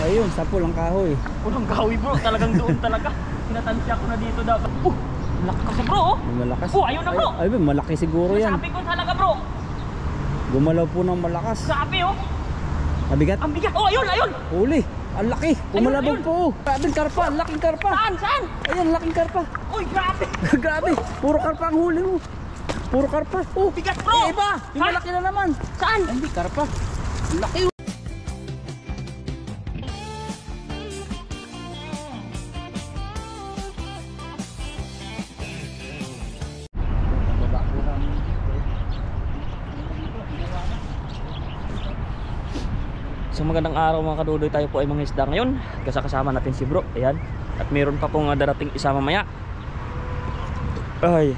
Ayun, sa pulang kahoy. Pulang kahoy bro, talagang doon talaga. Sinatansya ko na dito dapat. Malaki kasi bro oh. Malakas. Ayun na bro. Ay, malaki siguro yan. Sabi ko talaga bro. Gumalaw po ng malakas. Sabi oh. Mabigat? Ang bigat. Oh, ayun. Huli. Ang laki. Pumalabog ayun. po. Grabing karpa. Ang laking karpa. Saan? Ayun, laking karpa. Uy, grabe. Grabe. Puro karpa ang huli mo. Puro karpa. Oh, Bigat bro. iba. Yung malaki na naman. Saan? Hindi, karpa. Ang laki. So magandang araw mga kadudoy, tayo po ay mga isda ngayon. Kasama natin si bro, ayan. At meron pa pong darating isa mamaya. Ay,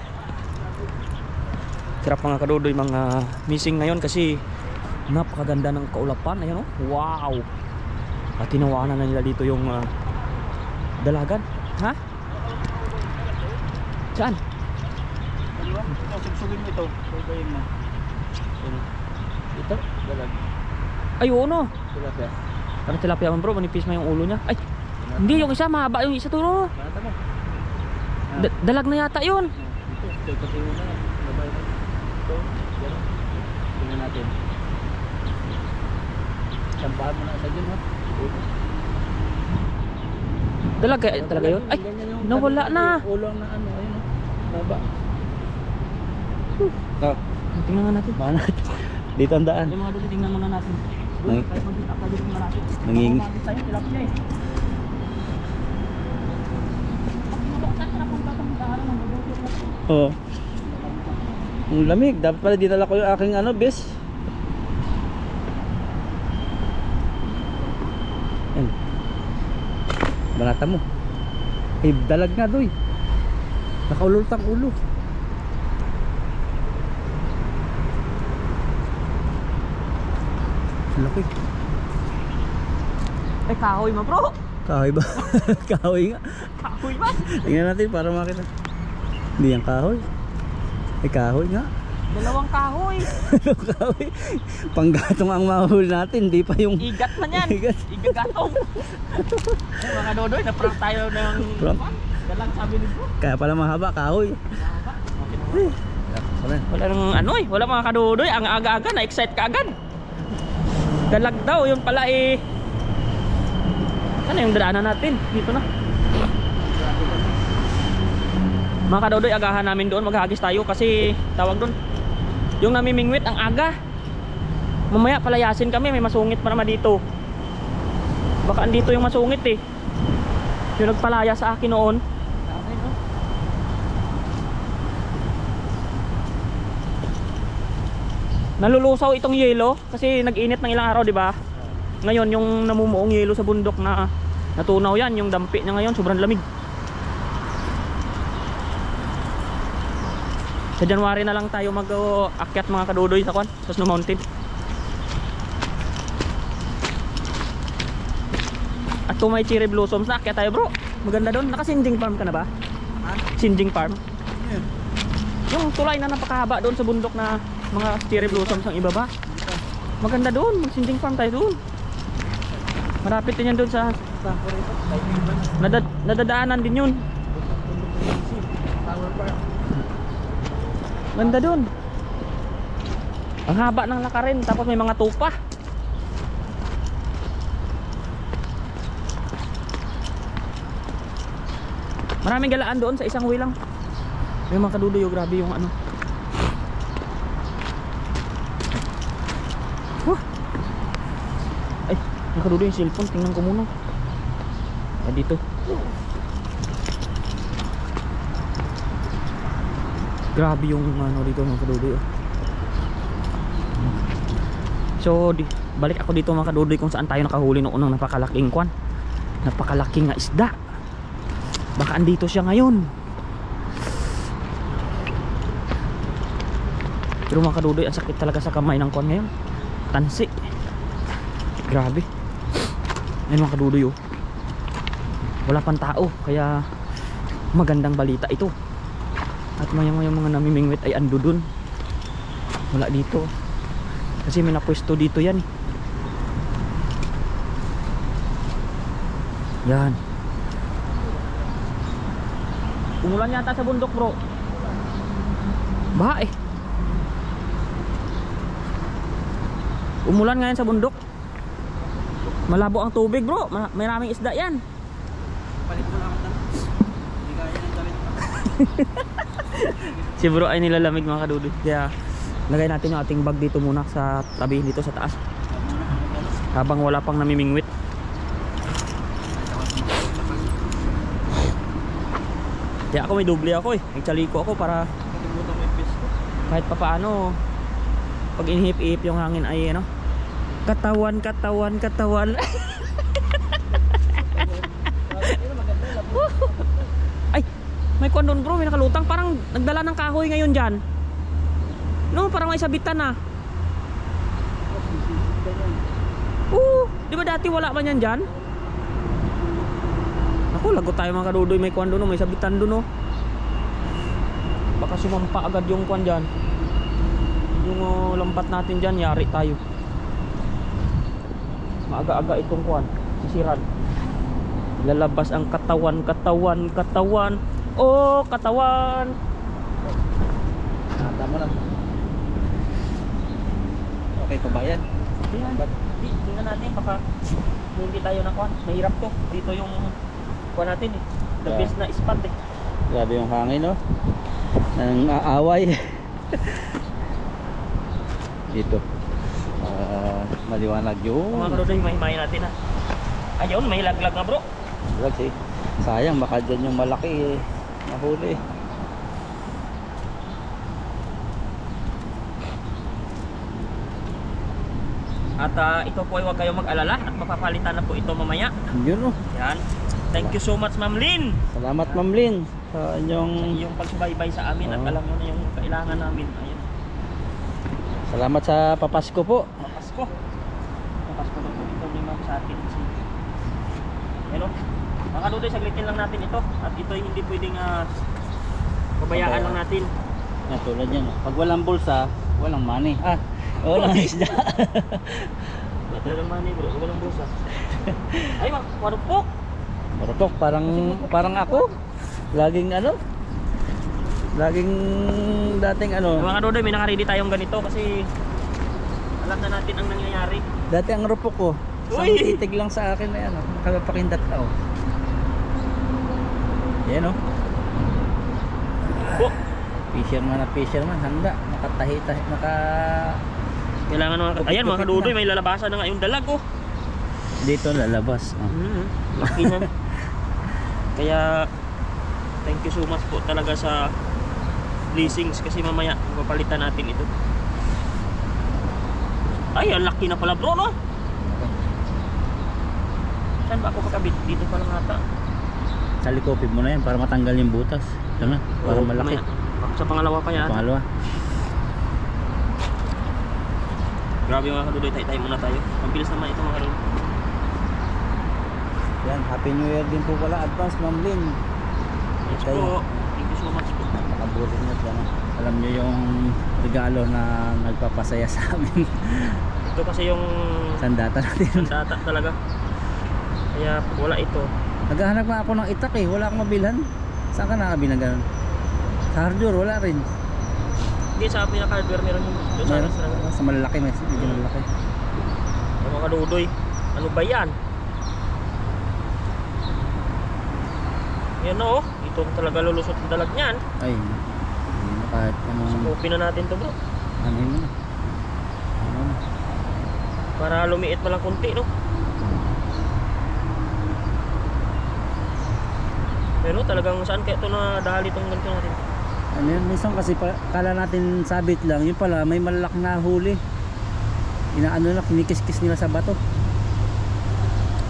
sarap mga kadudoy, mga missing ngayon kasi napakaganda ng kaulapan. Ayan oh, wow. At tinawanan na nila dito yung dalagan. Ha? Saan? Sugsugin mo ito. Sugsugin mo. Ito, dalag. Ay, oo no. Tilapia. Parang tilapia man bro, manipis man yung ulo niya. Ay, hindi, yung isa mahaba, yung isa turo. Dalag na yata yun. Ito, pati mo na. Ito, yan. Tingnan natin. Sampahan mo na sa dyan ha. Dalag talaga yun? Ay, nawala na. Ulang na ano, ayun o. Baba. Tingnan nga natin. Baka natin. Dito ang daan. Yung mga dulo, tingnan muna natin. Nanging. Oo. Ang lamig. Dapat pala dinala ko yung aking ano, bes. Yan. Banata mo. Eh, dalag nga doy. Nakaulot ang ulo. Laki. Ay, kahoy mo bro. Kahoy ba? Kahoy nga. Kahoy ba? Tingnan natin para makita. Hindi yung kahoy. Ay, kahoy nga. Dalawang kahoy. Kahoy. Panggatong ang mahuli natin. Di pa yung Igat man yan. Igat. Igagatong. Ay, mga dodoy, na-prank tayo ng Prank? dalang sabi ni bro. Kaya pala mahaba, kahoy. Wala nang ano eh. Wala mga kadodoy. Ang aga-aga, na-excite ka agad. Dalag daw, yun pala eh. Ano yung dadaanan natin? Dito na. Mga kadodoy, agahan namin doon. Maghagis tayo kasi tawag doon, yung namimingwit ang aga. Mamaya palayasin kami, may masungit pa naman dito. Baka andito yung masungit eh. Yung nagpalaya sa akin noon. Nalulusaw itong yelo kasi nag-init ng ilang araw, di ba? Ngayon yung namumuong yelo sa bundok na natunaw yan, yung dampi niya ngayon sobrang lamig. Sa January na lang tayo mag-akyat mga kadudoy sa kwan, sa Snow Mountain. At kung may cherry blossoms na, akyat tayo bro. Maganda doon. Naka-sinjing farm ka na ba? Sinjing farm? Yung tulay na napakahaba doon sa bundok na mga cherry blossoms ang ibaba. Maganda doon, mag-sinjing farm tayo doon. Marapit din yan doon sa nadadaanan din yun. Ganda doon. Ang haba ng lakarin, tapos may mga tupa. Maraming galaan doon sa isang way lang. Yung mga kadudoy, grabe yung ano. Ay, nakadudo yung cellphone. Tingnan ko muna. Ay, dito. Grabe yung ano dito mga kadudoy. So, balik ako dito mga kadudoy kung saan tayo nakahuli noong unang napakalaking kwan. Napakalaking nga isda. Baka andito siya ngayon. Pero mga kadudoy, ang sakit talaga sa kamay ng kwan ngayon. Tansi. Grabe. Ayun mga kadudoy oh. Wala pang tao, kaya magandang balita ito. At mayang mga namimingwit ay ando dun. Wala dito. Kasi may napwesto dito yan. Yan. Umulan yata sa bundok, bro. Baha eh. Umulan ngayon sa bundok. Malabo ang tubig, bro. May maraming isda yan. Palit mo na ako dyan. Hindi kaya ng damit. Si bro ay nilalamig mga kadudoy. Kaya lagay natin yung ating bag dito muna sa tabi, dito sa taas. Habang wala pang namimingwit. Kaya ako may doble ako eh. May chaliko ako para Nakalimutan mo yung pesto. kahit pa paano pag inihip-ihip yung hangin ay ano, katawan. Ay, may kwan doon bro, may nakalutang. Parang nagdala ng kahoy ngayon dyan. No, parang may sabitan na. Di ba dati wala man yan dyan? Ako, lagot tayo mga kadudoy. May kwan doon, may sabitan doon oh. Baka sumampa agad yung kwan dyan. Yung lambat natin dyan, yari tayo. Maaga-aga itong kwan, sisiran. Lalabas ang katawan. Oh, katawan. Tama lang. Okay, pabayad. Ayan. Tingnan natin, baka hindi tayo na kwan. Mahirap to. Dito yung kwan natin eh. The Yeah. best na spot eh. Grabe yung hangin, no? Nang aaway. Dito. Maliwanag yun. Mga karoday, mahimayin natin ha. Ayun, may laglag na bro. Kasi sayang, baka dyan yung malaki eh. Mahuli. At ito po ay huwag kayong mag-alala at mapapalitan na po ito mamaya. Yun, oh. Yan. Thank you so much Ma'am Lynn Salamat, Ma'am Lynn, sa sa inyong... iyong pagsubaybay sa amin at Oo. alam mo na yung kailangan namin. Ayun. Salamat sa papasko po. Papasko. Papasko na po ito ni Ma'am sa atin. Hello. Mga kadudoy, saglitin lang natin ito. At ito ay hindi pwedeng pabayaan lang natin. Yan, tulad yan. Pag walang bulsa, walang money. Walang isda. Walang money bro, walang busa. Ay, marupok. Marutok, parang ako. Laging dating Mga kadudoy, may nakaready tayong ganito kasi alam na natin ang nangyayari. Dati ang rupok ko. Isang Uy! itig lang sa akin na yan. Nakapakindat ka, oh. Yan, oh. Oh, Fisherman, handa. Nakatahi-tahi, kailangan ayan mga kadudoy, may lalabasan na nga yung dalag oh. dito lalabas. Oh. Laki na. Kaya thank you so much po talaga sa blessings kasi mamaya papalitan natin ito. Ay, ang laki na pala bro, no? Saan ba ako kakabit? Dito pa lang ata. Salikopin mo na yan para matanggal yung butas. Ito na, para Oo, malaki. mamaya. Sa pangalawa pa yan. Pangalawa. Grabe mga kadudoy, tayo muna tayo. Mabilis naman ito mga kadudoy. Yan, Happy New Year din po pala. Advance, Ma'am Lynn. Yes Kayo. po. Thank you so much po. Nakabuti nyo dyan. Alam nyo yung regalo na nagpapasaya sa amin. Ito kasi yung Sandata natin. data talaga. Kaya wala ito. Naghahanap nga ako ng itak eh. Wala akong mabilhan. Saan ka nakabili na ganun? Sa hardware, wala rin. Hindi sa pinaka-hardware meron yung doon sa Meron? restaurant. Sa malalaki, medyo malalaki. Mga kadudoy, ano ba yan? Yan o, ito talaga lulusot ang dalag niyan. Ay, hindi na kahit Sukupin na natin to bro. ano yun na. Ano na. Para lumiit pa lang kunti no. Pero talagang saan kaya ito na dahil itong ganito natin? Ano yun, minsan kasi kala natin sabit lang. Yun pala, may malak na huli. Inaano na, kinikis-kis nila sa bato.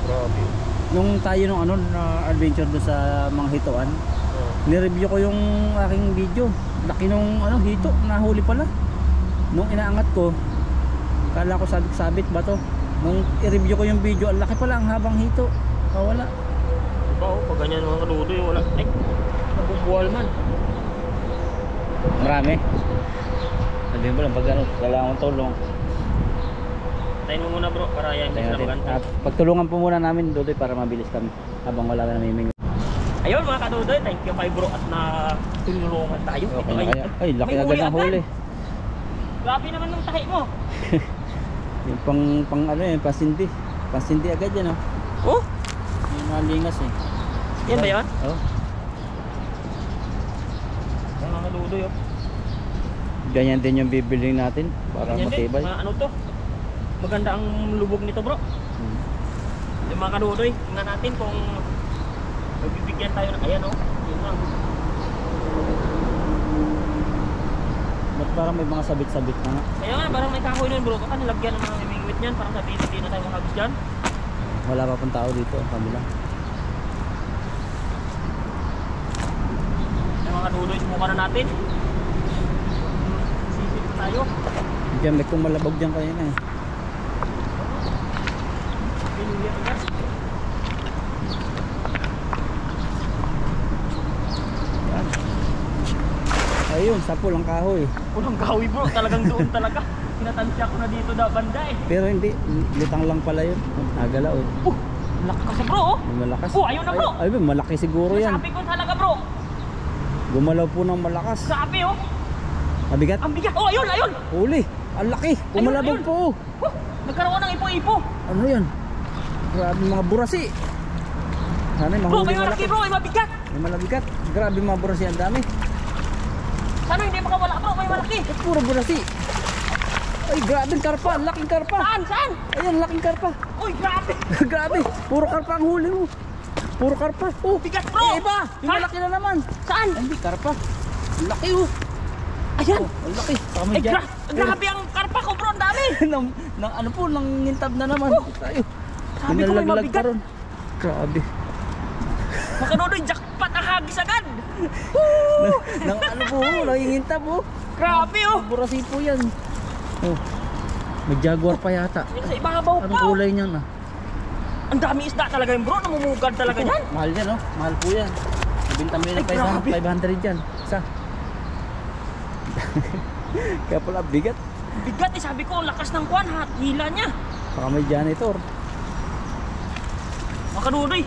Grabe. Nung tayo nung na adventure do sa mga hituan, ni-review ko yung aking video. Laki nung hito, nahuli pala. Nung inaangat ko, kala ko sabit ba to? Nung i-review ko yung video, ang laki pala, ang habang hito. Wala. Diba o, pag ganyan mga kadudoy, wala. Ay, nabubuwal man. Marami. Sabihin mo lang pag kailangan mong tulong. Tayin mo muna bro, para yan Tingnan sila natin. magantay. Pagtulungan po muna namin Dudoy para mabilis kami habang wala na namiming. Ayun mga kadudoy, thank you kay bro at na tulungan tayo. Okay Ito na kaya. Ay, laki may agad ng huli. Grabe naman ng tahi mo. Yung pang ano yun, pasindi. Pasindi agad yan oh. Oh, Yung nalingas eh. yan ba yan? Oh. Yung mga kadudoy oh. Ganyan din yung bibiling natin para Ganyan din, matibay. mga ano to. Maganda ang lubog nito bro. Hmm. Yung mga kadudoy, tingnan natin kung magbibigyan tayo ng ayan oh. Yun lang. Ba't parang may mga sabit-sabit na nga? Kaya nga, parang may kahoy nun bro. Baka nilagyan ng mga mimingwit niyan. Parang sabihin hindi na tayo makagis dyan. Wala pa pong tao dito, ang kabila. Yung mga kadudoy, subukan na natin. Sisip na tayo. Diyan, may kumalabog dyan kanina eh. Pinuwi agad. Yan. Ayun, sa pulang kahoy. Unang kahoy bro, talagang doon talaga. Tinatansya ko na dito da banda eh. Pero hindi, litang lang pala yun. Nagalaw eh. Lakas bro oh. May malakas. Oh, ayun na, bro. Ay, malaki siguro yan. Sabi ko talaga bro. Gumalaw po ng malakas. Sabi oh. Mabigat. Ang bigat. Oh, ayun, ayun. Uli. Ang laki. Kumalabog ayun. po. Nagkaroon ng ipo-ipo. Ano yan? Grabe mga burasi. Sana Bro, mahuli may malaki bro, may mabigat. May malabigat. Grabe mga burasi. Ang dami. Sana hindi makawala bro, may malaki. Puro burasi. Ay, grabe karpa. Laking karpa. Saan? Saan? Ayan, laking karpa. Uy, grabe. Grabe. Puro karpa ang huli mo. Puro karpa. Oh, Bigat bro. eh, iba. Yung Ha? malaki na naman. Saan? Ay, hindi, karpa. Ang laki oh. Ayan. Oh, ang laki. Saka may Ay, dyan. grabe ang karpa ko bro, ang dami. nang ano po, nang ngintab na naman. Tayo. Sabi ko may Pinalaglag mabigat. pa ron. Grabe. Makanonoy, jackpot ang hagis agad. Nang ano po, nangingintab po. Grabe oh. Burasi po yan. Oh. May jaguar pa yata. Yan sa ibabaw pa. Anong kulay niyan ah? Ang dami isda talaga yun bro, namumugad talaga yan. Mahal yan oh. Mahal po yan. Nabinta mo yun ng Ay, 500 yan. Isa. Kaya pala bigat. Bigat eh, sabi ko, ang lakas ng kuwan, hila niya. Saka may janitor. Makanunoy,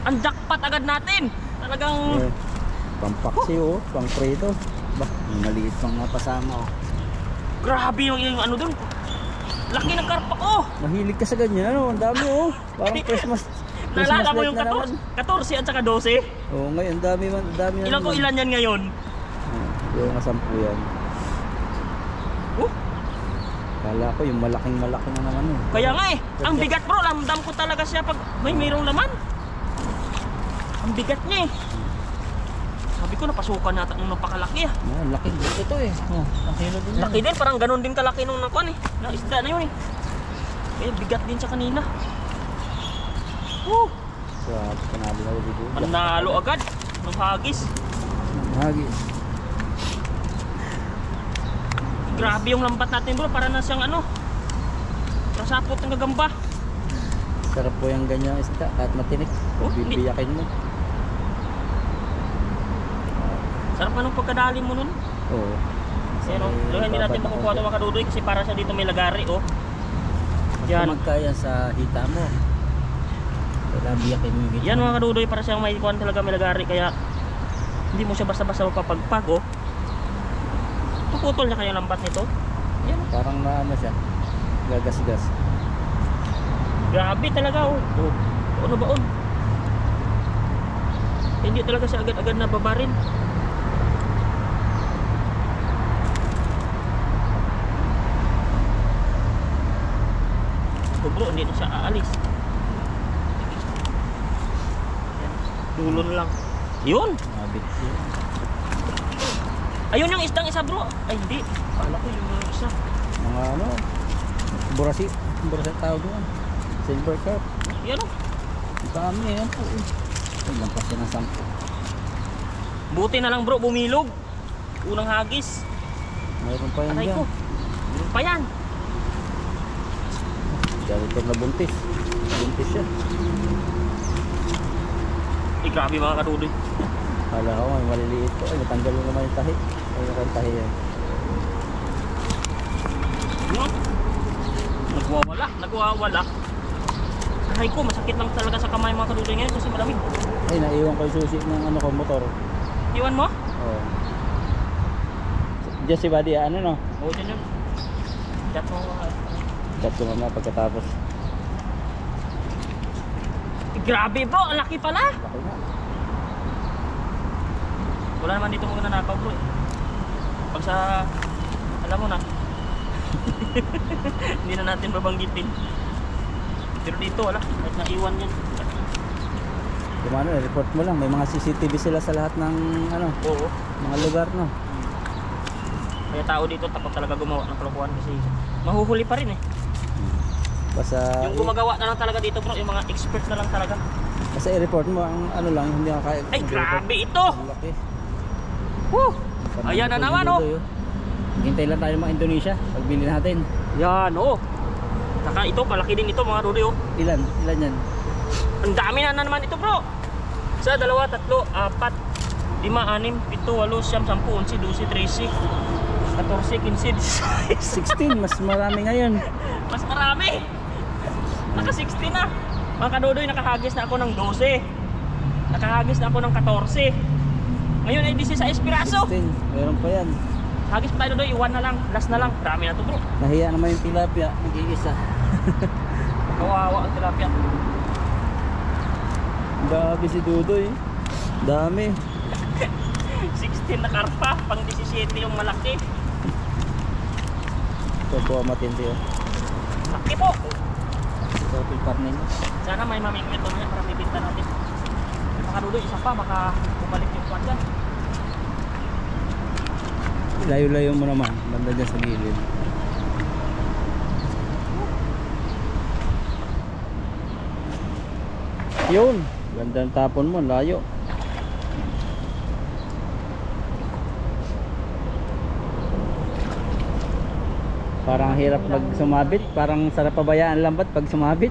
ang jackpot agad natin. Talagang, Eh, pampaksi oh. Pang prito. Bah, may maliit pang napasama oh. grabe yung ano dun. Laki ng karpa ko. Mahilig ka sa ganyan ano. Ang dami oh. Parang Christmas. Naalala mo light yung na naman. 14 at saka 12. Oo, ngayon dami man, dami Ilan ko ilan yan ngayon? Yung mga 10 yan. Kala ko yung malaking malaki na naman eh. Kaya nga eh, ang bigat bro, lamdam ko talaga siya pag may mayroong laman. Ang bigat niya eh. Sabi ko napasukan nata nung napakalaki ah. Oh, laki ito eh. Oh, ang kilo din yan. Laki din, parang ganun din kalaki nung nakuan eh. Na isda na yun eh. Eh, bigat din sa kanina. Grabe, panalo na ulit yun. Panalo agad ng hagis. Hagis. Grabe yung lambat natin bro, para na siyang ano, rasapot ng gagamba. Sarap po yung ganyan isda, kahit matinik. Oh, hindi. Bibiyakin mo. Sarap nga nung pagkadali mo nun. Oo. Pero hindi natin makukuha ito mga kadudoy kasi para siya dito may lagari oh. Yan. Yan. Magkaya sa hita mo. Kailangan biyakin mo yung hita. Yan mga kadudoy, para siyang may kuhan talaga may lagari, kaya hindi mo siya basta-basta mapapagpag oh. Puputol niya kaya yung lambat nito. Yan. Parang na ano siya. Gagas-gas. Grabe talaga oh. Oh. Ano ba on? Hindi talaga siya agad-agad na babarin. Ito bro, hindi na siya aalis. Yan. Dulon lang. Yun! Mabit siya. Ayun yung isdang isa bro. Ay hindi. Kala ko yung isa. Mga ano, burasi. Burasi tawag doon. Silver carp. Yan oh. Ang dami yan po. Ay, lampas siya ng 10. Buti na lang bro, bumilog. Unang hagis. Mayroon pa yan Aray dyan. ko. Meron pa yan. Janitor na buntis. Buntis siya. Eh grabe mga kadudoy. Kala ko may maliliit po. Ay, natanggal mo naman yung tahi. Ay, yung tahi yan. Nagwawala. Aray ko, masakit lang talaga sa kamay mga kadudoy ngayon kasi malamig. Ay, naiwan ko yung susi ng ano ko, motor. Iwan mo? Oo. Diyan si Buddy, ano no? Oo, dyan yun. Chat mo. Chat ko mamaya pagkatapos. Grabe bro, ang laki pala. Laki nga. Wala naman dito muna nanakaw bro eh. Pag sa, alam mo na. Hindi na natin babanggitin. Pero dito wala, kahit naiwan yan. Kung ano, report mo lang. May mga CCTV sila sa lahat ng ano, Oo. mga lugar no. Kaya tao dito takot talaga gumawa ng kalokohan kasi mahuhuli pa rin eh. Basta Yung gumagawa na lang talaga dito bro, yung mga expert na lang talaga. basta i-report mo ang ano lang, hindi ka kaya. Ay grabe ito! Ang laki. Woo! Ayan na naman oh! Hintay lang tayo ng mga Indonesia pagbili natin. Yan oh! Saka ito, palaki din ito mga Rudy oh. Ilan yan? Ang dami na naman ito bro! Isa, dalawa, tatlo, apat, 5, 6, 7, 8, 9, 10, 11, 12, 13, 14, 15, 16, mas marami ngayon. Mas marami! Naka 16 na! Mga kadudoy, nakahagis na ako ng 12. Nakahagis na ako ng 14. Ngayon ay 16 piraso. 16, meron pa yan. Hagis pa tayo doy, iwan na lang. Last na lang. Marami na to bro. Nahiya naman yung tilapia, nag-iisa. Kawawa ang tilapia. Grabe si Dudoy. Dami. 16 na karpa, pang 17 yung malaki. Ito po matindi oh. Laki po. Ito pilpar ninyo. Sana may mamingwit doon yan para bibinta natin. Mga dudoy, isa pa, baka bumalik yung kwan dyan. Layo-layo mo naman, banda dyan sa gilid. Yun, ganda ng tapon mo, layo. Parang hirap pag sumabit, parang sarap pabayaan lambat pag sumabit.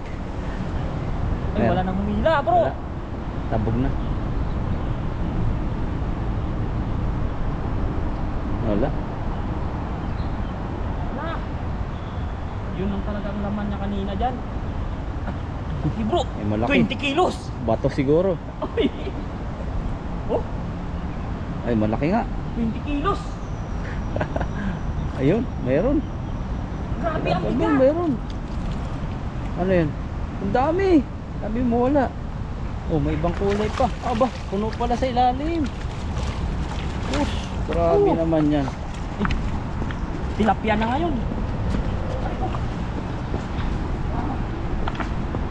Ay, wala nang humila bro. Wala. Tabog na. Wala. Wala. Yun ang talagang laman niya kanina dyan. Laki bro, Eh, malaki. 20 kilos. Bato siguro. Ay. Oh, Ay, malaki nga. 20 kilos. Ayun, meron. Grabe ang Ayun, bigat. meron. Ano yun? Ang dami. Sabi mo wala. Oh, may ibang kulay pa. Aba, puno pala sa ilalim. Ush, grabe Oh. naman yan. Tilapia na ngayon.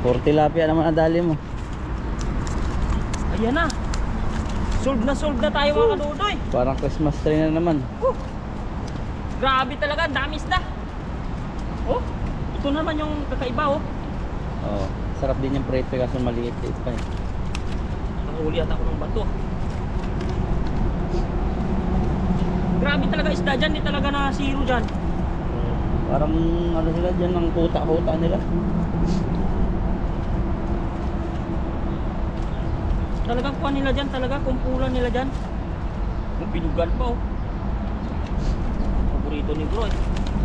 Puro tilapia naman ang dali mo. Ayan na. Solve na tayo mga kadudoy. Parang Christmas tree na naman. Grabe talaga, ang dami isda. Oh, ito naman yung kakaiba oh. Oh, sarap din yung preto kasi maliit pa eh. Nahuli at ako ng bato. Grabe talaga isda dyan, di talaga na zero dyan. Parang ano sila dyan ng kuta-kuta nila. Talagang kuha nila dyan, talaga kumpulan nila dyan. Yung binugan pa oh. Paborito ni bro eh.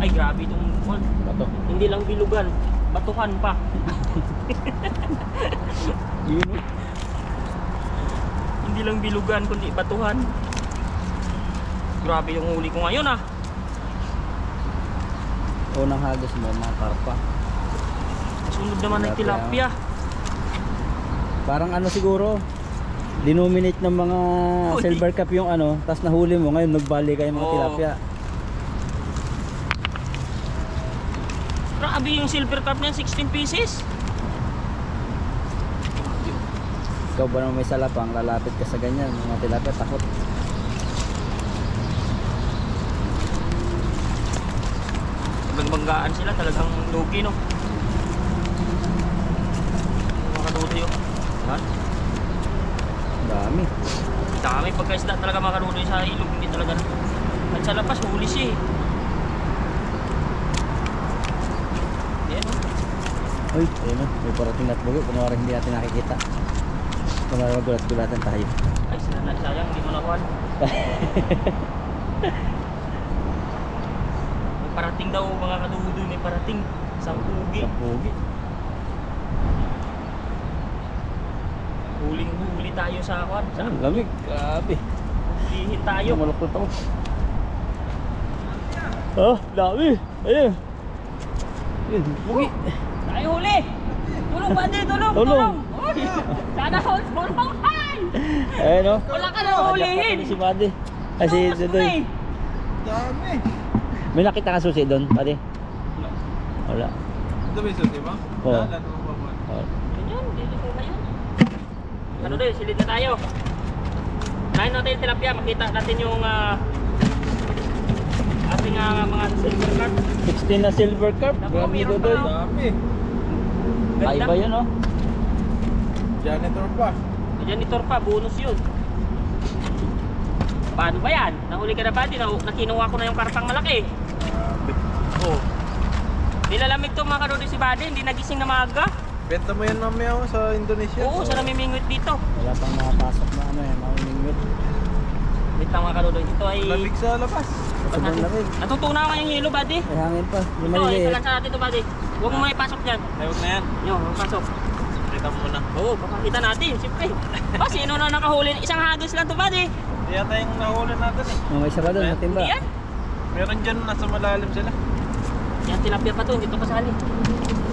Ay grabe itong kuwan. Bato. Hindi lang bilugan, batuhan pa. Yun oh. Hindi lang bilugan kundi batuhan. Grabe yung huli ko ngayon ah. Unang hagis mo, mga karpa. Kasunod naman ng Tilapia. tilapia. Parang ano siguro, dinominate ng mga Uy. silver cup yung ano, tapos nahuli mo, ngayon nagbali kayo mga Oo. tilapia. Grabe yung silver cup niyan, 16 pieces. Ikaw ba naman may salapang, lalapit ka sa ganyan, mga tilapia, takot. Banggaan sila, talagang lugi no. Mga kadudoy oh. Yan. Dami. Dami pagkaisda talaga mga kadudoy sa ilog, hindi talaga na. At sa labas, huli siya eh. Yan oh. Uy, ayun o, may parating na bugo, kunwari hindi natin nakikita. Kunwari magulat-gulatan tayo. Ay, sayang, hindi mo nakuhan. May parating daw mga kadudoy, may parating. Isang pugi. Pogi. Huling-huli tayo sa kwan. Ang lamig. Grabe. Hulihin tayo. Malukot ako. Oh, dami. Ayun. Ayun, pogi. Tayo huli! Tulong ba din? Tulong! Tulong. Uy! Sana all tulong! Ay! Ayun o. Wala ka na hulihin! Si Buddy. Ay, si Tulong, Dudoy. Dami. May nakita ka susi doon, Buddy? Wala. Ito ba yung susi mo? Oo. Wala naman pa mo. Oh. Ganyan, dito ko na yan. Ano din, silid na tayo. Kain natin yung tilapia, makita natin yung ating mga silver carp. 16 na silver carp. Naku, Grabe, meron Dudoy. pa, oh. Dami. Ay, Ganda. ba yun oh? Janitor pa. Janitor pa, bonus yun. Paano ba yan? Nahuli ka na ba? Nakinuha ko na yung karpang malaki. Grabe. Oh. Nilalamig to mga kadodi si Buddy, hindi nagising na maaga. Benta mo yan mamaya oh, sa Indonesia. Oo, sa namimingwit dito. Wala pang nakapasok na ano eh, mamimingwit. Wait lang mga kadodi, ito ay... Lamig sa labas. Sobrang lamig. Natutunaw ka yung hilo, Buddy. May hangin pa. Yung Ito, maliliit. isa lang sa natin ito, Buddy. Huwag mo may pasok dyan. Ayok na yan. Yo, huwag pasok. Kita mo muna. Oo, papakita natin, siyempre. Sino na nakahuli? Isang hagis lang to, Buddy. Hindi yata yung nahuli natin eh. May isa pa doon, matimba. Hindi yan. Meron dyan nasa malalim sila. Yan, tilapia pa to, hindi to kasali.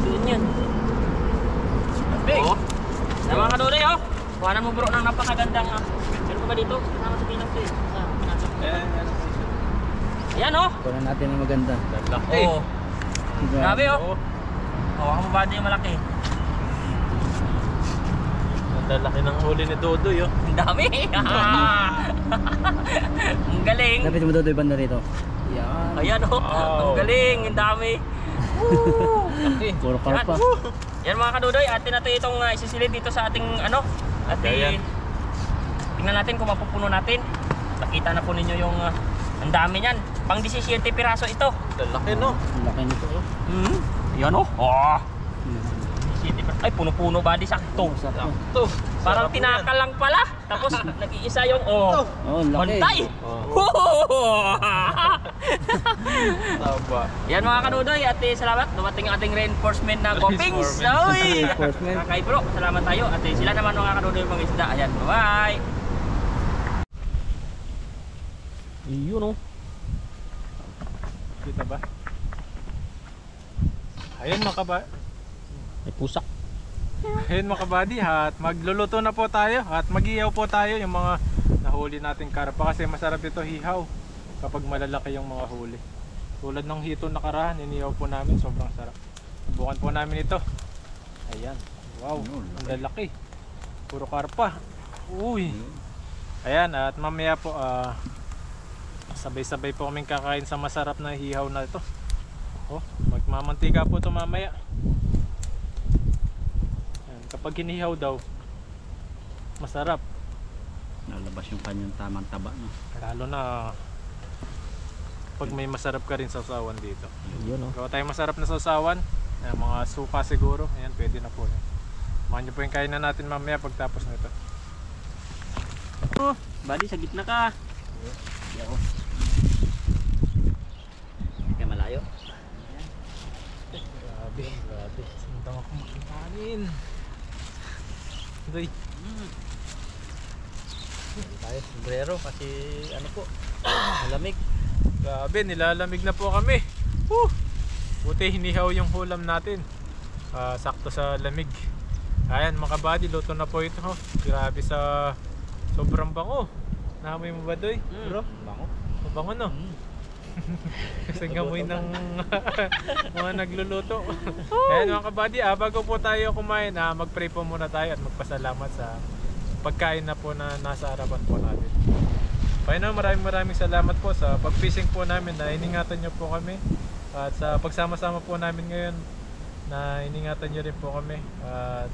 Doon yan. Big. Oo. Na mga kaduli, oh. Kuhanan mo bro ng napakagandang, meron pa ba dito? Kasama sa pinang to eh. Pinasok. Ayan, oh. Kunan natin yung maganda. Laki. Oo. Grabe, oh. Oo. Hawakan mo ba yung malaki? Ang lalaki ng huli ni Dodoy oh. Ang dami. Ang galing. Lapit mo doon banda rito. Yan. Ayan, oh. Wow. Ang galing. Ang dami. Woo! Puro karpa. Yan mga kadudoy, atin natin itong isisilid dito sa ating ano. At Ayan. tingnan natin kung mapupuno natin. Nakita na po ninyo yung ang dami niyan. Pang 17 piraso ito. Lalaki no. Ang laki nito oh. Yan oh. Oh. 17 piraso. Ay, puno-puno ba di sakto. Sakto. Ito. Parang tinakal lang pala. Tapos nag-iisa yung Oh, ang laki. Bantay! Taba. Yan mga kanudoy, at salamat. Dumating ang ating reinforcement na Gopings. Uy! Reinforcement. Kay bro, salamat tayo. At sila naman mga kanudoy mga isda. Ayan, bye! Yun oh. Kita ba? Ayun mga kaba. May pusak. Ayun mga kabady, at magluluto na po tayo at mag-ihaw po tayo yung mga nahuli nating karpa kasi masarap ito hihaw kapag malalaki yung mga huli. Tulad ng hito nakaraan, inihaw po namin, sobrang sarap. Subukan po namin ito. Ayan, wow, ang lalaki. Puro karpa. Uy. Ayan, at mamaya po sabay-sabay po kaming kakain sa masarap na hihaw na ito. Oh, magmamantika po ito mamaya. Kapag hinihaw daw, masarap. Nalabas yung kanyang tamang taba no. Lalo na pag may masarap ka rin sa sausawan dito. Yun oh. Gawa tayong masarap na sausawan, mga suka siguro, ayan, pwede na po yan. Samahan nyo po yung kainan natin mamaya pagtapos nito. Oh, buddy, sa gitna ka. Yaw. Kaya malayo. Grabe, grabe. Sintang ako makikanin. Doy. Tayo sombrero kasi ano po, malamig. Grabe, nilalamig na po kami. Buti hinihaw yung hulam natin. Sakto sa lamig. Ayan mga kabady, luto na po ito. Grabe sa sobrang bango. Nahamoy mo ba Doy? Bro? Bango. Mabango no? Kasi gamoy ng mga nagluluto. Ayan mga kabady, bago po tayo kumain, mag-pray po muna tayo at magpasalamat sa pagkain na po na nasa harapan po natin. Panginoon, maraming salamat po sa pag-fishing po namin na iningatan nyo po kami. At sa pagsama-sama po namin ngayon na iningatan nyo rin po kami. At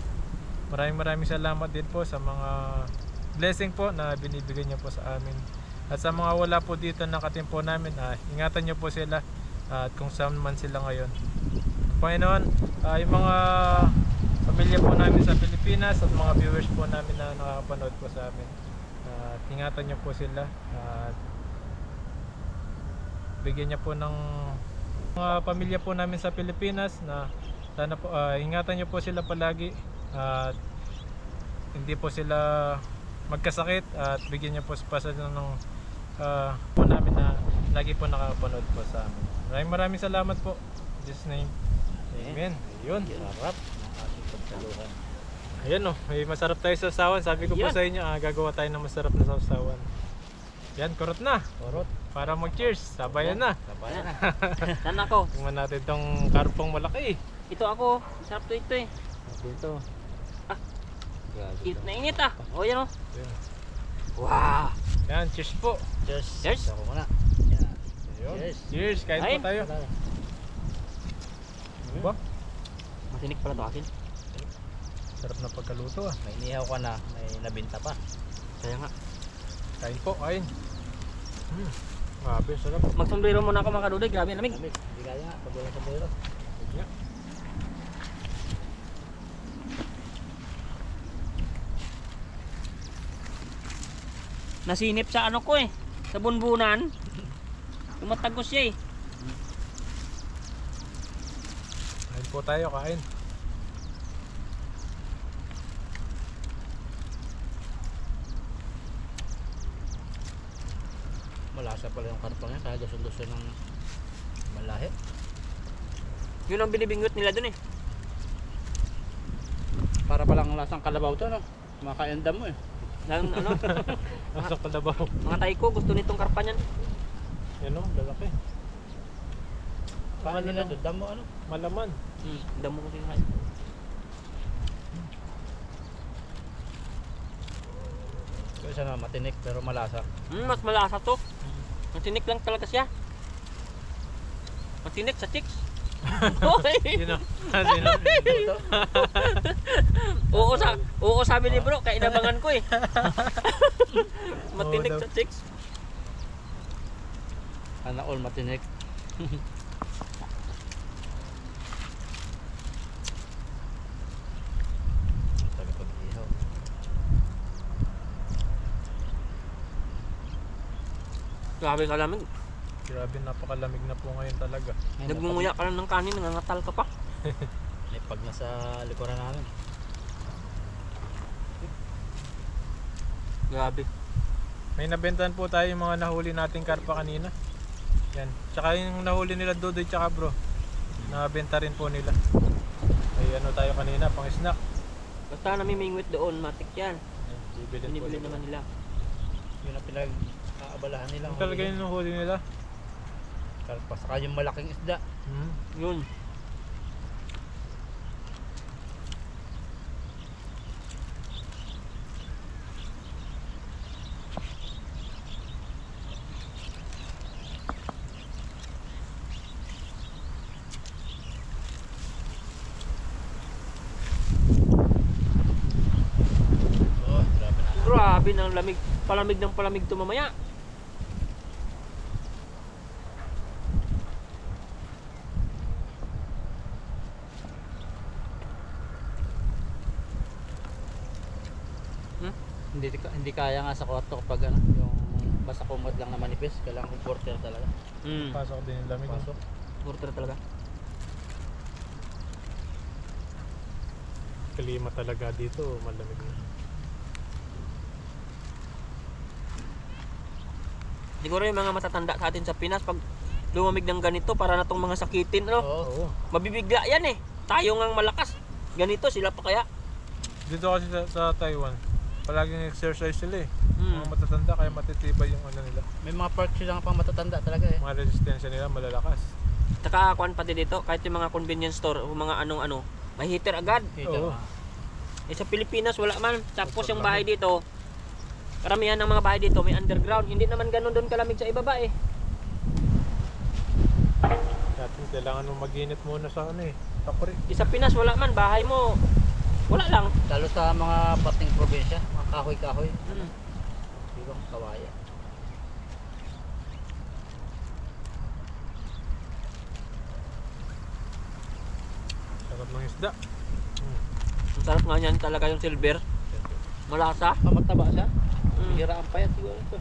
maraming salamat din po sa mga blessing po na binibigay nyo po sa amin. At sa mga wala po dito nakatim po namin, ingatan nyo po sila at kung saan man sila ngayon. Panginoon, yung mga pamilya po namin sa Pilipinas at mga viewers po namin na nakakapanood po sa amin, ingatan nyo po sila at bigyan nyo po ng Mga pamilya po namin sa Pilipinas na sana po ingatan niyo po sila palagi at hindi po sila magkasakit at bigyan niyo po sa ng po namin na lagi po nakapanood po sa amin. Maraming salamat po. In Jesus' name. Amen. Ayun. Sarap ng ating pagsaluhan. Ayan o, may masarap tayo sa sausawan. Sabi ko po Ayan. sa inyo, gagawa tayo ng masarap na sausawan. Yan, kurot na. Korot. Para mag-cheers. Sabayan na. Kabayan na. Saan ako? Tingnan natin itong karpong malaki. Ito ako. Sarap to ito eh. Dito. Ah. Grabe Init to. na init ah. O yan o. Ayan. Wow. Yan, cheers po. Cheers. Cheers. Ako muna. Yan. Ayun. Cheers. Cheers, kain Kain. po tayo. Diba? Matinik pala to akin. Sarap na pagkaluto ah. May inihaw ka na. May nabinta pa. Kaya nga. Kain po, kain. Grabe, sarap. Magsombrero muna ako mga kadudoy. Grabe ang lamig. Lamig. Hindi kaya nga. Pag walang sombrero. Yeah. Nasinip sa ano ko eh. Sa bunbunan. Tumatagos siya eh. Kain po tayo, kain. Malasa pala yung karpang yan. Kaya gusto ng malahi. Yun ang binibingot nila dun eh. Para palang lasang kalabaw to, no? Makaendam mo eh. Lang, ano, Nasa kalabaw. mga taiko gusto nitong karpan yan. Yan o, lalaki. Paano nila doon? Damo ano? Malaman. Damo ko siya. Yung isa na matinik pero malasa. Mas malasa to. Matinik lang talaga siya. Matinik sa chicks. Sino? Sino? Ito. Oo, sabi ni bro, kainabangan ko eh. Matinik Oo daw. sa chicks. Sana all matinik. Sabi ko ihaw. Grabe ka lamig. Grabe, napakalamig na po ngayon talaga. Nagmunguya ka lang ng kanin, nangangatal ka pa. May pag nasa likuran namin. Grabe. May nabentahan po tayo yung mga nahuli nating karpa kanina. Yan. Tsaka yung nahuli nila Dudoy tsaka bro. Nabenta rin po nila. Ay ano tayo kanina, pang snack. Basta namimingwit doon, matik yan. Yan, bibili po Binibili nila. naman nila. Yun ang pinag-aabalahan nila. Ang talaga yung nahuli nila. Karpa. Saka yung malaking isda. Yun. Oh, grabe na. Grabe ng lamig. Palamig ng palamig to mamaya. Hindi kaya nga sa kwarto kapag ano, yung basta kumot lang na manipis, kailangan comforter talaga. Pasok din yung lamig. Pasok. Porter talaga. Klima talaga dito, malamig na. Siguro yung mga matatanda sa atin sa Pinas, pag lumamig ng ganito, para na tong mga sakitin, no? Oo. Mabibigla yan eh. Tayo ngang malakas. Ganito, sila pa kaya. Dito kasi sa Taiwan, palaging exercise sila eh. Mm. Mga matatanda kaya matitibay yung ano nila. May mga parts silang pang matatanda talaga eh. Mga resistensya nila malalakas. Tsaka kuan pati dito, kahit yung mga convenience store o mga anong-ano, may heater agad. Oo. Eh sa Pilipinas wala man. Tapos yung bahay dito, karamihan ng mga bahay dito may underground. Hindi naman ganun doon kalamig sa ibaba eh. Natin kailangan mo mag-init muna sa ano eh. Tapos Eh, sa Pinas wala man, bahay mo wala lang. Lalo sa mga parting probinsya, mga kahoy-kahoy. Mm. Dito, kawaya. sarap ng isda. Ang sarap nga niyan talaga yung silver. Malasa. Mataba siya. Mm. Hira ang payat siguro ito.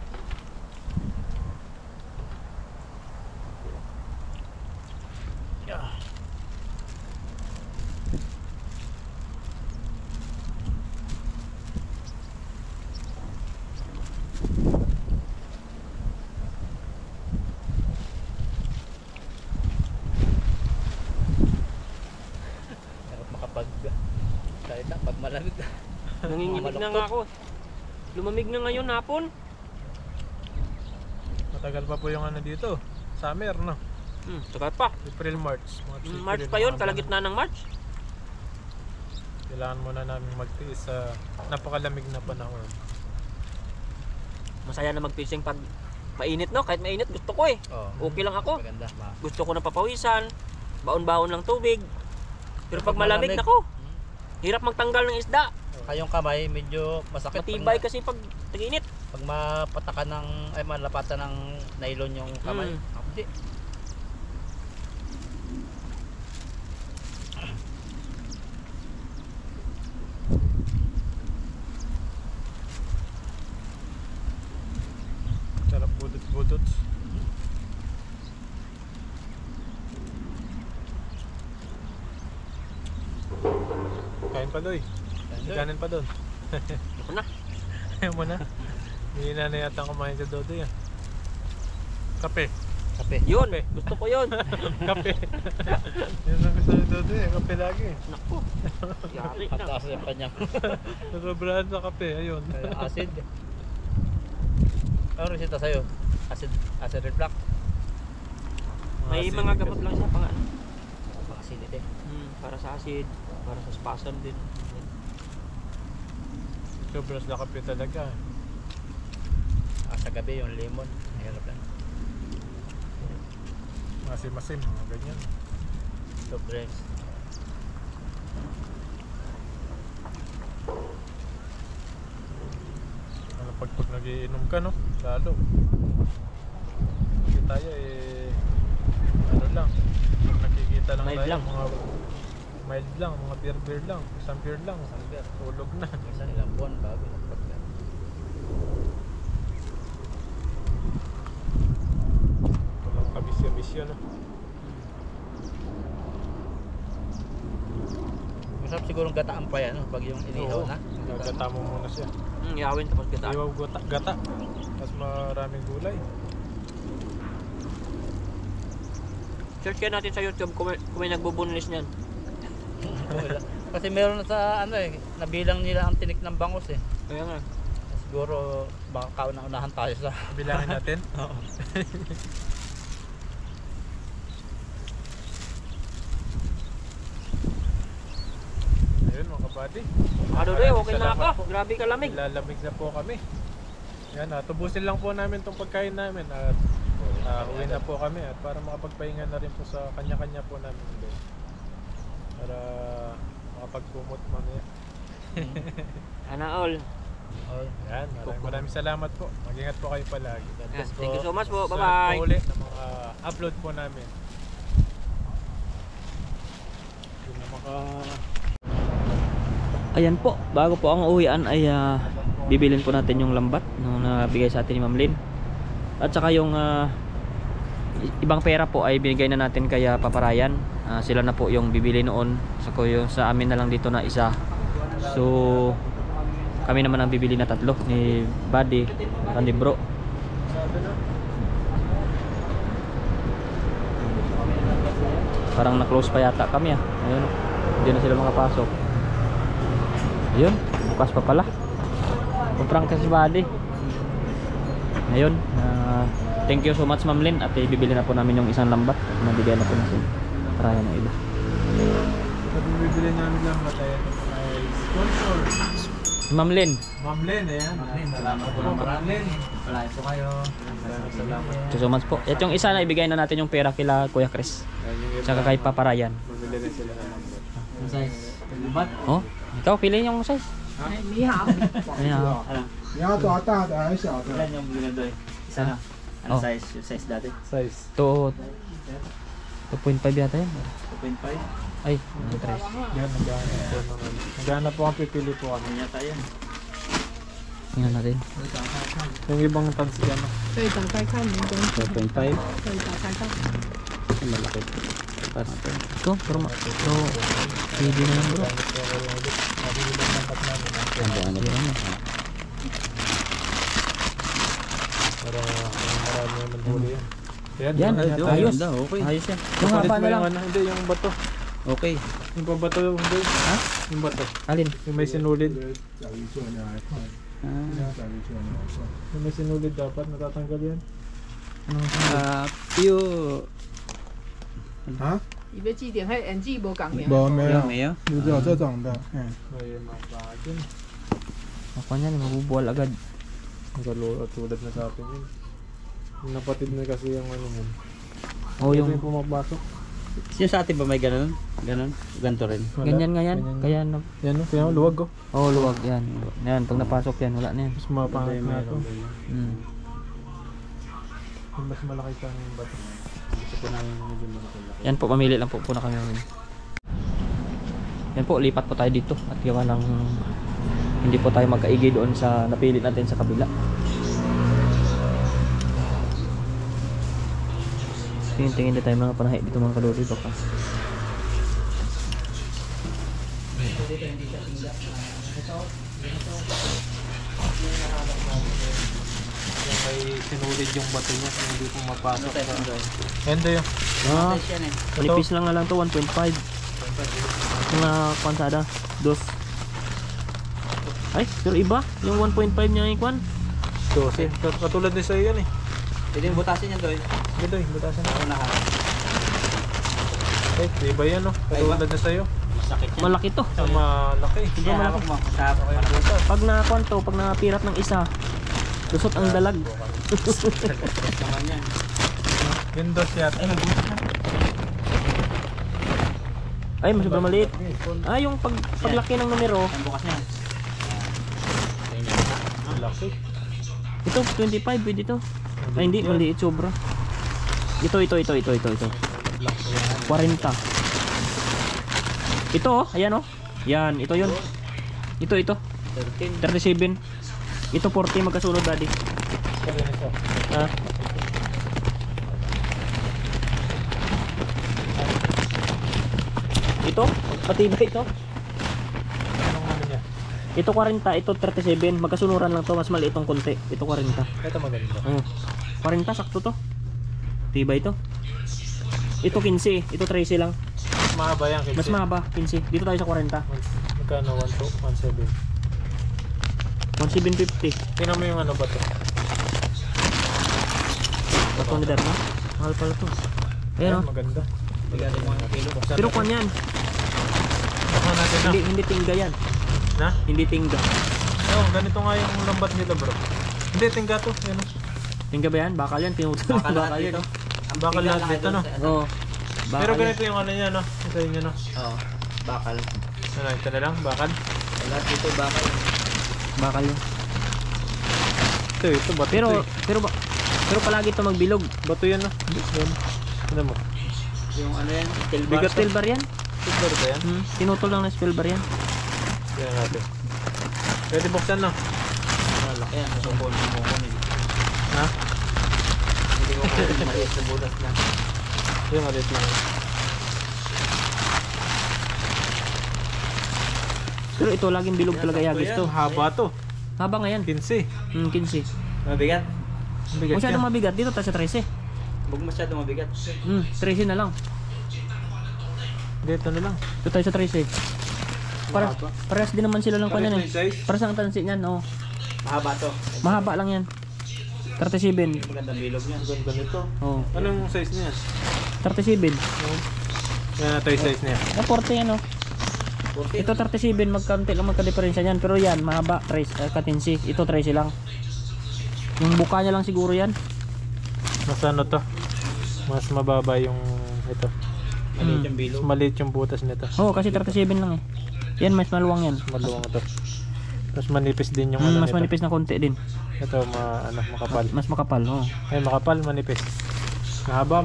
Mainit na, pag malamig na. Nanginginig na nga ako. Lumamig na ngayon hapon. Matagal pa po yung ano dito. Summer, no? Tagal pa. April, March. Mga March April, pa yun, mga kalagitnaan ng March. kailangan muna namin magtiis sa napakalamig na panahon. Masaya na mag-fishing pag mainit, no? Kahit mainit, gusto ko eh. Okay lang ako. Maganda. Gusto ko na papawisan. Baon-baon lang tubig. Pero pag malamig, nako, hirap magtanggal ng isda. Kayong kamay, medyo masakit. Matibay kasi pag tag-init. Pag mapatakan ng, ay malapatan ng nylon yung kamay. Hindi. Sarap budot-budot. Kain pa doy. Kanin pa doon. Ako na. Ayaw mo na. Hindi na yata kumain sa Dodoy. Kape. Kape. Yun, Kape. gusto ko yun. Kape. Yun ang gusto ni Dodoy. Kape lagi. Naku. Yari na. Pagtaas yung kanyang Nasobrahan sa kape. Ayun. acid. Ano resita sa'yo? Acid reflux. May mga gamot lang siya pang ano. Acidity. Para sa acid, para sa spasm din. Sobrang sa kape talaga. Sa gabi yung lemon. Mahirap lang. Masim-masim. Mga ganyan. Soft drinks. Ano pag nagiinom ka, no? Lalo. Kasi tayo ano lang. Pag nakikita lang Mild tayo. lang. Mga mild lang. Mga beer lang. Isang beer lang. Tulog na. Minsan ilang buwan bago pagka. Walang kabisyo-bisyo, no? Masarap siguro gataan pa yan, no? Pag yung inihaw Oo. na. Gata mo muna siya. Yawin tapos gata. Iwaw gata. Tapos maraming gulay. Search kaya natin sa YouTube kung may nagbubunlis niyan. Kasi meron na sa ano eh, nabilang nila ang tinik ng bangus eh. Kaya nga. Siguro baka kauna-unahan tayo sa Bilangin natin. Oo. Ayun mga kabady. Dodoy, okay na Salamat ako. po. Grabe ka lamig. Lalamig na po kami. Yan, tubusin lang po namin itong pagkain namin at uwi na po kami at para makapagpahinga na rin po sa kanya-kanya po namin ulit. Para makapagkumot mamaya. Ana all. Oh, Yan, maraming salamat po. Mag-ingat po kayo palagi. Yan, thank you so much po. Sunod Bye-bye. po ulit ng mga upload po namin. Yun na Ayan po, bago po ang uwian ay bibilin po natin yung lambat no, na bigay sa atin ni Ma'am Lynn. At saka yung ibang pera po ay binigay na natin kaya paparayan. Sila na po yung bibili noon. So yung sa amin na lang dito na isa. So kami naman ang bibili na tatlo ni Buddy at ni Bro. Parang na-close pa yata kami Ayun, hindi na sila makapasok. Ayun, bukas pa pala. Puprank kasi si Buddy. Ayun, thank you so much Ma'am Lynn. At ibibili na po namin yung isang lambat. Nabigay na po natin para ng iba. bibili namin lang matay ay sponsor. Ma'am Lynn. Ma'am Len, ayan. Salamat po Ma'am Len. Palayan po kayo. Salamat. Thank you so much po. At yung isa na ibigay na natin yung pera kila Kuya Chris. Tsaka kay Paparayan. Bumili na sila ng number. Ang size. Lubat. Oh, ikaw piliin yung size. Mihaw. Ayan. 你要多大的还是小的？ Ilan yung bigyan doon? Isa na. Ano Oh. size? Yung size dati? Size. 2.5 yata yan. 2.5. Ay, ano 3. Yan, naghahanap po ang pipili po kami. Ano yata yan? Tingnan natin. Yung ibang tags yan. 可以打开看，没关系， 2.5. 可以打开看。 Malaki. Para natin. Ito, pero pwede na lang bro. Ang buwan na. Para marami naman huli yan. Yan, ayos. Okay. Ayos yan. Yung Kapalit haba mo na lang. yung ano, hindi yung bato. Okay. Yung pabato yung doon. Ha? Yung bato. Alin? Yung may sinulid. 找一做那还快， Ah, 找一做那还快。 Yung may sinulid dapat natatanggal yan. Piyo. 啊？伊要指定迄演技无共样。没 Piyo, mayo. 就只有这种的，嗯。 May mabagin. Ako yan, mabubuwal agad. Tulad na sa atin yun. Yung napatid na kasi yung ano mo. Oh, Ito yung yung pumapasok. Yung sa atin ba may ganun? Ganun? Ganto rin. Wala. ganyan nga yan. Ganyan. Kaya no. Yan o, kaya luwag ko. Oh, luwag yan. Yan, pag napasok yan, wala na yan. Mas mapangit na ito. Mm. Mas malaki pa yung bato. Gusto ko namin medyo malaki. Yan po, mamili lang po na kami. Yan po, lipat po tayo dito. At yung lang, hindi po tayo magkaigi doon sa napili natin sa kabila. Tingin-tingin na tayo mga panahe dito mga kalori baka. Yung may sinulid yung bato niya, hindi pumapasok. Yan daw yun. Ah, yan eh. manipis lang na lang to, 1.5. Mga pansada, dos. Ay, pero iba, yung 1.5 niya yung kwan. 12. Katulad din sa'yo yan eh. Pwede yung butasin yan doy. Ito eh, butasan na. Unahan. Eh, di ba yan o? Katulad na sa'yo. Masakit yan. Malaki to. Sa malaki. Hindi hawak mo. Masahap ka na. Pag nakakwan to, pag napirat ng isa, lusot ang dalag. Naman yan. Windows yata. Ay, mas sobrang maliit. Ah, yung paglaki ng numero, Ang bukas niya. Laki. ito 25 pwede to. Ay, hindi, maliit sobra. Ito. 40. Ito oh, ayan oh. Yan, ito yun. Ito. 13. 37. Ito 40 magkasunod daddy. Ha? Ito? Pati ba ito? Anong ano niya? Ito 40, ito 37. Magkasunuran lang to, mas maliit tong konti. Ito 40. Ito maganda. 40 sakto to. Tiba ito. Ito 15, ito 13 lang. Mas mahaba yan. Mas mahaba, 15. Dito tayo sa 40. Magkano? 1.7. 1750. Tingnan mo yung ano ba to? Ito ni Derna. Mahal pala to. Ayan oh. Maganda. Bigyan mo ng kilo. Pero kwan yan. Baka natin na. Hindi tingga yan. Na? Hindi tingga. Oo, ganito nga yung lambat nila bro. Hindi, tingga to. Yan o. Tingga ba yan? Bakal yan. Pinutol. Bakal lahat yan. dito. Bakal lahat dito no? Oo. Bakal Pero yan. ganito yung ano niya no? Ito yun yun no? Oo. Bakal. Ano, ito na lang? Bakal? Lahat dito bakal. Bakal yan. Ito bato Pero, ito eh. pero palagi ito magbilog. Bato yan no? Yan. Ano mo? Yung ano yan, steel bar. Bigat Steel bar yan. Silver ba yan? Tinutol lang na steel bar yan. Yan natin. Pwede buksan no? Malaki yan. Masukol mo ko nila. Ha? Hindi ko kaya maliit sa budas lang. Yung alit lang. Pero ito laging bilog talaga yagis to. Haba to. Haba nga yan. 15. 15. Mabigat. Bigat Masyadong yan. mabigat. Dito tayo sa 13. Huwag masyado mabigat. 13 na lang. Dito na lang. Dito tayo sa 13. Parehas din naman sila lang kanyan eh. Para sa tansi niyan, oh. Mahaba to. Mahaba lang yan. 37. Magandang bilog niya. Ganda nito. Oh. Anong size niya? 37. Yan ito yung size niya. 40 yan, oh. 40. Ito 37, magkaunti lang magka-diferensya niyan. Pero yan, mahaba, 13. Ito 13 lang. Yung buka niya lang siguro yan. Mas ano to? Mas mababa yung ito. Maliit yung bilog. Mas maliit yung butas nito. Oo, kasi 37 lang eh. Yan, mas maluwang yan. Maluwang ito. Mas manipis din yung Mas nito. manipis na konti din. Ito makapal. Mas makapal, oh. Ay makapal, manipis. Mahaba,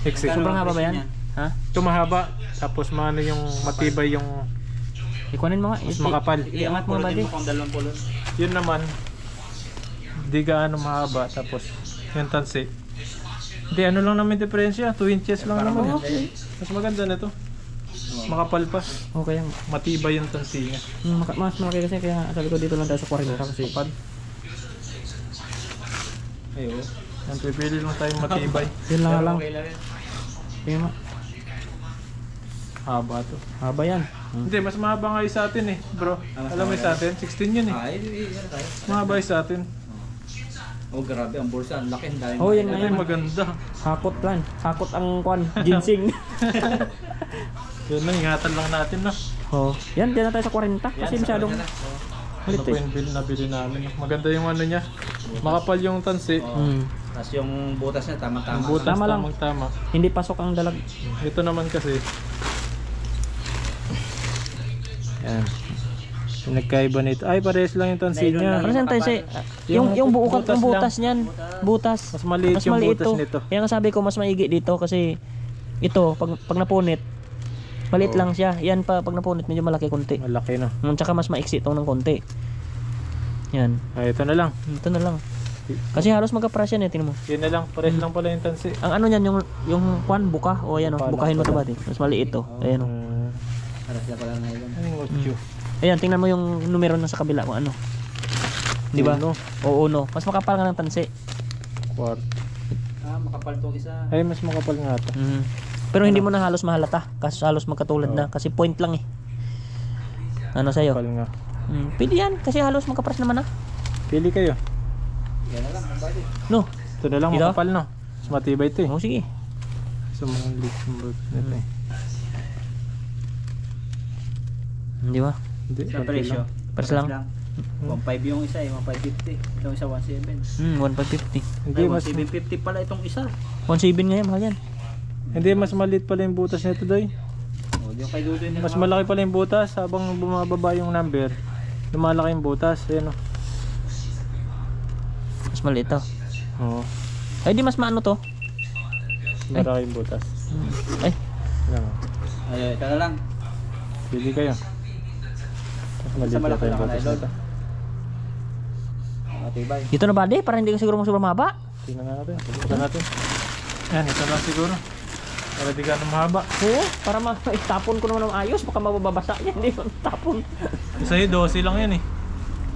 Iksi. Sobrang haba ba yan? Ha? Ito mahaba. Tapos maano yung matibay yung Ikunin mo nga. mas makapal. Iangat mo ba di? Pulutin mo kung 2 pulot. Yun naman, di gaano mahaba. Tapos yung tansi. Hindi, ano lang naman diferensya. 2 inches lang naman. Mas maganda na to. Makapal pa. Okay yan. Matibay yung tansi niya. Mas malaki kasi kaya sabi ko dito lang tayo sa 40 kasi. Kapal. Ayo. Yan, pipili lang tayong matibay. Yun lang lang. Okay lang yan. Tingnan mo. Haba to. Haba yan. Hindi, mas mahaba nga yung sa atin eh, bro. Alam mo yung sa atin? 16 yun eh. Yan tayo. Mahaba yung sa atin. Oh, grabe ang bulsa, ang laki, ang dami. Oh, yan na Ay, yan. maganda. Hakot lang. Hakot ang kwan. Ginseng. Yun na, ingatan lang natin na. Oh. Yan, dyan na tayo sa 40. Kasi masyadong Ano malit po eh. yung nabili namin. Maganda yung ano niya. Makapal yung tansi. Tapos yung butas niya, Ang tama-tama. butas Tama lang. tama. Hindi pasok ang dalag. Ito naman kasi. Yan. Pinagkaiba nito. Ay, parehas lang yung tansi Nylon niya. lang. Para saan tayo sa... Yung buukat butas ng butas niyan. Butas. Mas maliit yung butas ito. nito. Kaya nga sabi ko mas maigi dito kasi ito, pag napunit, maliit Oo. lang siya. Yan pa, pag napunit, medyo malaki konti. Malaki no. Tsaka mas maiksi itong ng konti. Yan. Ay, ito na lang. Ito na lang. Kasi halos magka-price yan eh, tingnan mo. Yun na lang. Parehas lang pala yung tansi. Ang ano niyan, yung kwan, buka. O ayan o, Buka lang bukahin mo ito pala. ba? Mas maliit to. Ayan o. Ano sila pala na yun? Anong otyo? Ayan, tingnan mo yung numero na sa kabila kung ano. Di ba? Uno. Oo, no. Mas makapal nga ng tansi. Quart. Makapal tong isa. Ay, mas makapal nga ito. Pero hindi mo na halos mahalata. Kasi halos magkatulad na. Kasi point lang eh. Ano sa'yo? Makapal nga. Pwede yan. Kasi halos magkapras naman ah. Pili kayo. Yan na lang, ang bali. No? Ito na lang Ito? makapal no. Mas matibay ito eh. Oo, sige. Sa mga Luxembourg nito eh. Di ba? Hindi, Sa konti presyo. lang. Pares lang. 1.5 yung isa, 1.550. Yung isa 1.7. 1,550. Hindi, Ay, mas, 1.750 pala itong isa. 1,700 ngayon, mahal yan. hindi, mas maliit pala yung butas nito doy. Oh, yung kay Dudoy na Mas malaki pala yung butas habang bumababa yung number. Lumalaki yung butas. Ayan o. Mas maliit to. Oo. Ay, di mas maano to. Malaki yung butas. Ay, Ayan o. Ay, ito na lang. Pili kayo. Mas maliit Sa malaki pa yung lang butas nylon. nito. Matibay. ito na ba di? Para hindi ka siguro sobrang mahaba. Tingnan nga natin. Tingnan natin. Ayan, ito lang siguro. Para di ka na mahaba. Oo, para ma-tapon ko naman ng ayos. Baka mababasa yan. Hindi ko tapon. Sa'yo, 12 lang yan eh.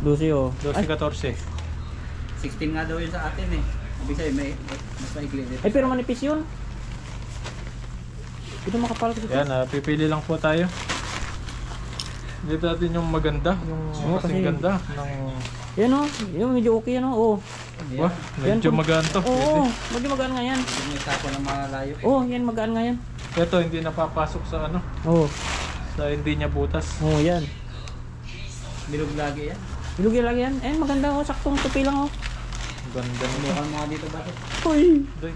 12 oh. 12-14. 16 nga daw yun sa atin eh. Ibig sabihin, mas maikli dito. Ay, pero manipis yun. Ito makapal ko dito. Yan, pipili lang po tayo. Dito natin yung maganda, yung Oo, kasing kasi- ganda ng Yan o, yung medyo okay yan o. wah, medyo Yan, maganto. Oo, medyo magaan nga yan. Yung may tapo ng malayo. Oo, yan magaan nga yan. Ito hindi napapasok sa ano, Oo, sa hindi niya butas. oo yan. Bilog lagi yan. Ilugay lang yan. Eh, maganda o, saktong tupi lang o. Ganda nito. Mukhang mga dito ba? Uy, Doy.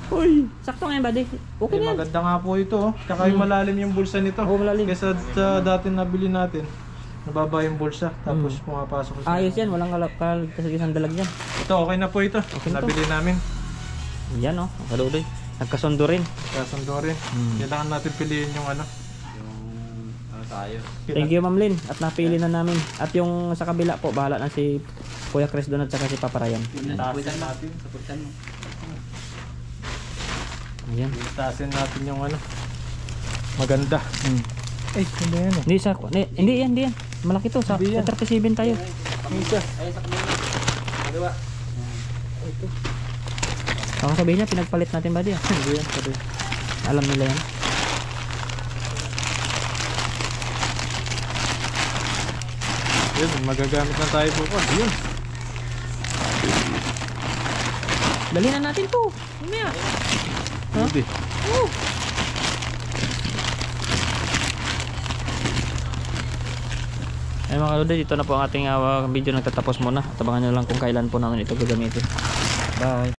uy. Sakto nga yan, buddy. Okay Eh, na yan. maganda nga po ito. Oh. Tsaka yung malalim yung bulsa nito. Oo, malalim. Kesa sa dati nabili natin, nababa yung bulsa. Tapos pumapasok siya. Ayos yan, walang kasagisang dalag yan. Ito, okay na po ito. Okay na to. Nabili namin. Yan o, kaduloy. Nagkasundo rin. Kasundo rin. Kailangan natin piliin yung ano. Yung ano tayo. Thank you, Ma'am Lynn. At napili na namin. At yung sa kabila po, bahala na si Kuya Chris doon at saka si Papa Ryan. Puwitan natin. Sa puwitan mo. Ayan. Tasin natin yung ano. Maganda. Eh, hindi yan eh. Hindi sa hindi yan. Malaki to sa Hindi yan. 37 tayo. Isa. Ay, sa kamay. Kaliwa. Ang sabihin niya pinagpalit natin ba diyan? Hindi yan. Sabi. Alam nila yan. Yun, magagamit na tayo bukas. Yun. Dali na natin to. Mamaya. Hindi. Ay mga kaluday, dito na po ang ating video nagtatapos muna. Tabangan nyo lang kung kailan po namin ito gagamitin. Bye.